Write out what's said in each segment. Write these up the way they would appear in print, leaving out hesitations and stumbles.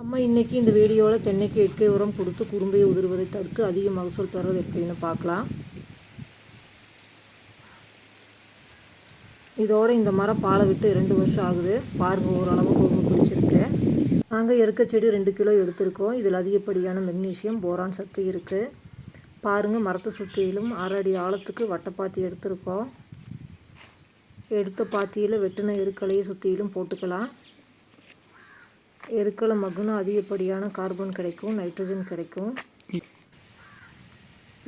நம்ம இன்றைக்கி இந்த வீடியோவில் தென்னைக்கு இயற்கை உரம் கொடுத்து குறும்பையை உதிர்வதை தடுத்து அதிக மகசூல் பெறுவது எப்படின்னு பார்க்கலாம். இதோட இந்த மரம் பாலை விட்டு 2 வருஷம் ஆகுது. பாருங்கள், ஓரளவு குறும்பு பிடிச்சிருக்கு. நாங்கள் இறக்க செடி 2 கிலோ எடுத்திருக்கோம். இதில் அதிகப்படியான மெக்னீசியம், போரான் சத்து இருக்குது. பாருங்கள், மரத்தை சுற்றிலும் 1/2 அடி ஆழத்துக்கு வட்டைப்பாத்தி எடுத்திருக்கோம். எடுத்த பாத்தியில் வெட்டின எருக்களையை சுற்றிலும் போட்டுக்கலாம். எருக்களை மகுனா அதிகப்படியான கார்பன் கிடைக்கும், நைட்ரஜன் கிடைக்கும்.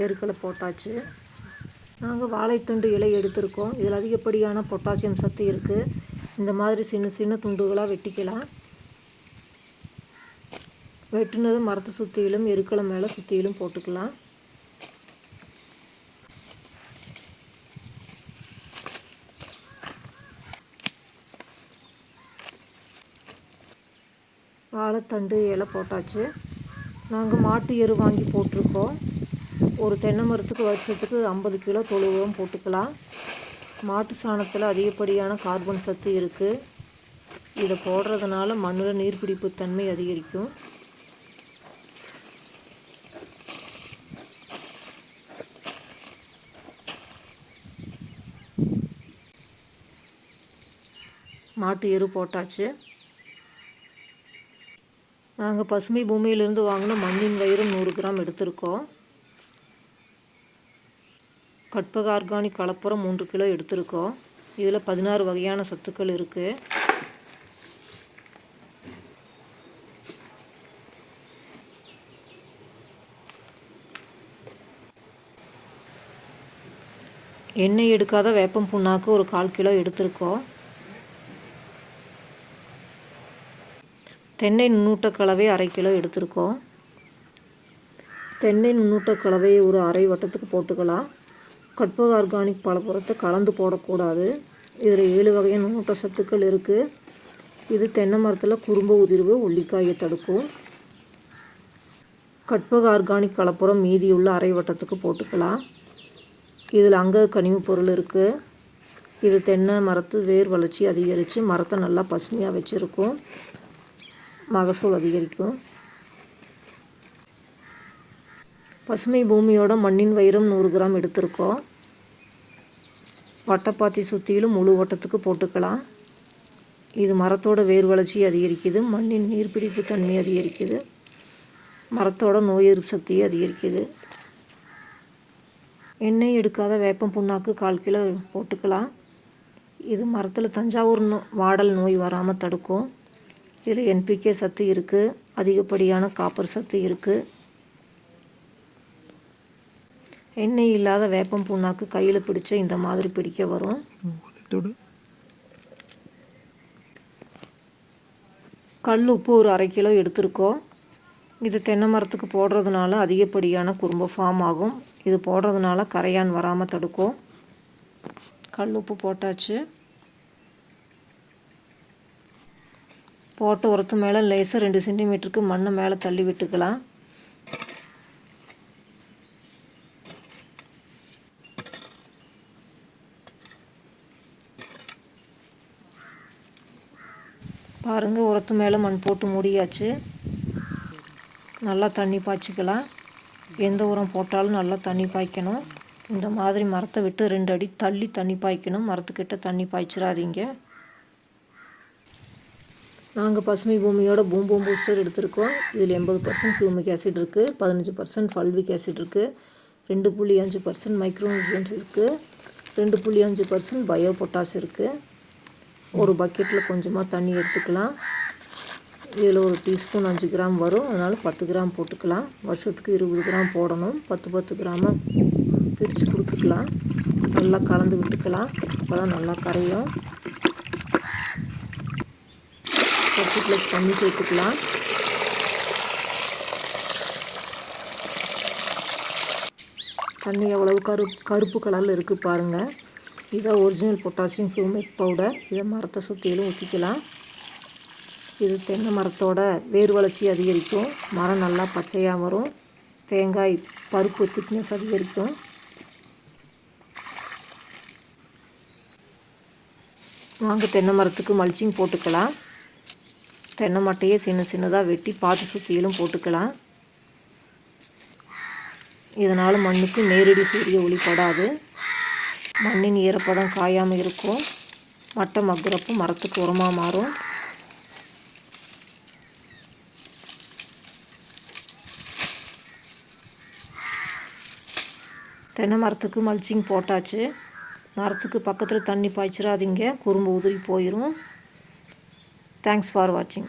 எருக்களை போட்டாச்சு. நாங்கள் வாழைத்தண்டு இலை எடுத்திருக்கோம். இதில் அதிகப்படியான பொட்டாசியம் சத்து இருக்குது. இந்த மாதிரி சின்ன சின்ன துண்டுகளாக வெட்டிக்கலாம். வெட்டினது மரத்தை சுற்றிலும் எருக்களை மேலே சுற்றிலும் போட்டுக்கலாம். வாழைத்தண்டு இலை போட்டாச்சு. நாங்கள் மாட்டு எரு வாங்கி போட்டிருக்கோம். ஒரு தென்னை மரத்துக்கு வருஷத்துக்கு 50 கிலோ தொழு உரம் போட்டுக்கலாம். மாட்டு சாணத்தில் அதிகப்படியான கார்பன் சத்து இருக்குது. இதை போடுறதுனால மண்ணில் நீர்பிடிப்பு தன்மை அதிகரிக்கும். மாட்டு எரு போட்டாச்சு. நாங்கள் பசுமை பூமியிலிருந்து வாங்கின மண்ணின் வைரம் 100 கிராம் எடுத்திருக்கோம். கற்பக ஆர்கானிக் கலப்புரம் 3 கிலோ எடுத்திருக்கோம். இதில் 16 வகையான சத்துக்கள் இருக்குது. எண்ணெய் எடுக்காத வேப்பம் புண்ணாக்கு ஒரு 1/4 கிலோ எடுத்திருக்கோம். தென்னை நுண்ணூட்ட கலவை 1/2 கிலோ எடுத்திருக்கோம். தென்னை நுண்ணூட்ட கலவையை ஒரு அரை வட்டத்துக்கு போட்டுக்கலாம். கற்பக ஆர்கானிக் பலப்புறத்தை கலந்து போடக்கூடாது. இதில் 7 வகையான நுண்ணூட்ட சத்துக்கள் இருக்குது. இது தென்னை மரத்தில் குறும்பு உதிர்வு, உள்ளிக்காயை தடுக்கும். கற்பக ஆர்கானிக் கலப்புறம் மீதியுள்ள அரை வட்டத்துக்கு போட்டுக்கலாம். இதில் அங்க கனிம பொருள் இருக்குது. இது தென்னை மரத்து வேர் வளர்ச்சி அதிகரித்து மரத்தை நல்லா பசுமையாக வச்சுருக்கும். மகசூல் அதிகரிக்கும். பசுமை பூமியோட மண்ணின் வைரம் 100 கிராம் எடுத்திருக்கோம். வட்டைப்பாத்தி சுற்றிலும் முழு வட்டத்துக்கு போட்டுக்கலாம். இது மரத்தோட வேர் வளர்ச்சி அதிகரிக்குது, மண்ணின் நீர்பிடிப்பு தன்மை அதிகரிக்குது, மரத்தோட நோய் எதிர்ப்பு சக்தியை அதிகரிக்குது. எண்ணெய் எடுக்காத வேப்பம் புண்ணாக்கு 1/4 கிலோ போட்டுக்கலாம். இது மரத்தில் தஞ்சாவூர் வாடல் நோய் வராமல் தடுக்கும். இதில் NPK சத்து இருக்குது. அதிகப்படியான காப்பர் சத்து இருக்குது. எண்ணெய் இல்லாத வேப்பம் புண்ணாக்கு கையில் பிடிச்ச இந்த மாதிரி பிடிக்க வரும். கல் உப்பு ஒரு 1/2 கிலோ எடுத்திருக்கோம். இது தென்னை மரத்துக்கு போடுறதுனால அதிகப்படியான குறும்பு ஃபார்ம் ஆகும். இது போடுறதுனால கரையான் வராமல் தடுக்கும். கல் உப்பு போட்டாச்சு. போட்ட உரத்து மேலே லேசாக 2 சென்டிமீட்டருக்கு மண்ணை மேலே தள்ளி விட்டுக்கலாம். பாருங்கள், உரத்து மேலே மண் போட்டு மூடியாச்சு. நல்லா தண்ணி பாய்ச்சிக்கலாம். எந்த உரம் போட்டாலும் நல்லா தண்ணி பாய்க்கணும். இந்த மாதிரி மரத்தை விட்டு 2 அடி தள்ளி தண்ணி பாய்க்கணும். மரத்துக்கிட்ட தண்ணி பாய்ச்சிடாதீங்க. நாங்கள் பசுமை பூமியோட பூம் பூஸ்டர் எடுத்திருக்கோம். இதில் 80% ஹியூமிக் ஆசிட் இருக்குது, 15% ஃபல்விக் ஆசிட் இருக்குது, 2.5% மைக்ரோ நியூட்ரியன்ஸ் இருக்குது, 2.5% பயோ பொட்டாஸ் இருக்குது. ஒரு பக்கெட்டில் கொஞ்சமாக தண்ணி எடுத்துக்கலாம். இதில் ஒரு டீஸ்பூன் 5 கிராம் வரும். அதனால் 10 கிராம் போட்டுக்கலாம். வருஷத்துக்கு 20 கிராம் போடணும். 10 கிராமாக பிரித்து கொடுத்துக்கலாம். நல்லா கலந்து விட்டுக்கலாம். அப்போ தான் நல்லா கரையும். 10 கிளாஸ் தண்ணி சேர்த்துக்கலாம். தண்ணி எவ்வளவு கருப்பு கலரில் இருக்குது பாருங்கள். இதான் ஒரிஜினல் பொட்டாசியம் ஹியூமிக் பவுடர். இதை மரத்தை சுற்றிலும் ஊற்றிக்கலாம். இது தென்னை மரத்தோட வேர் வளர்ச்சி அதிகரிக்கும். மரம் நல்லா பச்சையாக வரும். தேங்காய் பருப்பு திக்னஸ் அதிகரிக்கும். வாங்க தென்னை மரத்துக்கு மல்ச்சிங் போட்டுக்கலாம். தென்னை மட்டையே சின்னதாக வெட்டி பார்த்து சுற்றிலும் போட்டுக்கலாம். இதனால் மண்ணுக்கு நேரடி சூரிய ஒளி படாது. மண்ணின் ஈரப்பதம் காயாமல் இருக்கும். மட்டை மக்குறப்போ மரத்துக்கு உரமாக மாறும். தென்னை மரத்துக்கு மல்ச்சிங் போட்டாச்சு. மரத்துக்கு பக்கத்தில் தண்ணி பாய்ச்சிடாதீங்க, குறும்பு உதிரி போயிடும். தேங்க்ஸ் ஃபார் வாட்சிங்.